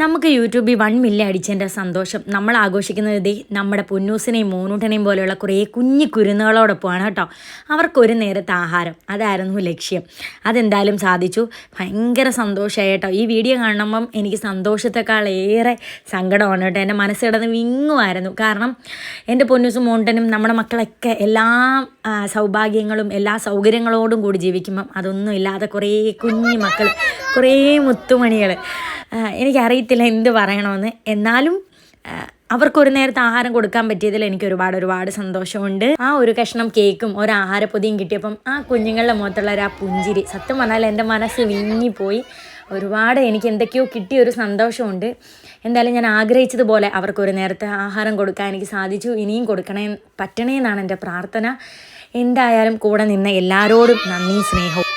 നമുക്ക് യൂട്യൂബിൽ 1 മില്യൺ അടിച്ചതിൻ്റെ സന്തോഷം നമ്മൾ ആഘോഷിക്കുന്നത് നമ്മുടെ പൊന്നൂസിനെയും മോനൂട്ടനെയും പോലെയുള്ള കുറേ കുഞ്ഞു കുരുന്നുകളോടൊപ്പമാണ് കേട്ടോ. അവർക്കൊരു നേരത്തെ ആഹാരം, അതായിരുന്നു ലക്ഷ്യം. അതെന്തായാലും സാധിച്ചു. ഭയങ്കര സന്തോഷമായി കേട്ടോ. ഈ വീഡിയോ കാണുമ്പം എനിക്ക് സന്തോഷത്തെക്കാളേറെ സങ്കടമാണ് കേട്ടോ. എൻ്റെ മനസ്സിടന്ന് വിങ്ങുമായിരുന്നു. കാരണം എൻ്റെ പൊന്നൂസും മോണ്ടനും നമ്മുടെ മക്കളൊക്കെ എല്ലാ സൗഭാഗ്യങ്ങളും എല്ലാ സൗകര്യങ്ങളോടും കൂടി ജീവിക്കുമ്പം അതൊന്നും ഇല്ലാതെ കുറേ കുഞ്ഞു മക്കൾ, കുറേ മുത്തുമണികൾ, എനിക്കറിയത്തില്ല എന്ത് പറയണമെന്ന്. എന്നാലും അവർക്കൊരു നേരത്തെ ആഹാരം കൊടുക്കാൻ പറ്റിയതിൽ എനിക്ക് ഒരുപാട് സന്തോഷമുണ്ട്. ആ ഒരു കഷ്ണം കേക്കും ഒരു ആഹാരപ്പൊതിയും കിട്ടിയപ്പം ആ കുഞ്ഞുങ്ങളുടെ മുഖത്തുള്ള ആ പുഞ്ചിരി, സത്യം പറഞ്ഞാൽ എൻ്റെ മനസ്സ് വിങ്ങിപ്പോയി. എനിക്ക് എന്തൊക്കെയോ കിട്ടിയൊരു സന്തോഷമുണ്ട്. എന്തായാലും ഞാൻ ആഗ്രഹിച്ചതുപോലെ അവർക്കൊരു നേരത്തെ ആഹാരം കൊടുക്കാൻ എനിക്ക് സാധിച്ചു. ഇനിയും പറ്റണേ എന്നാണ് എൻ്റെ പ്രാർത്ഥന. എന്തായാലും കൂടെ നിന്ന എല്ലാവരോടും നന്ദി, സ്നേഹവും.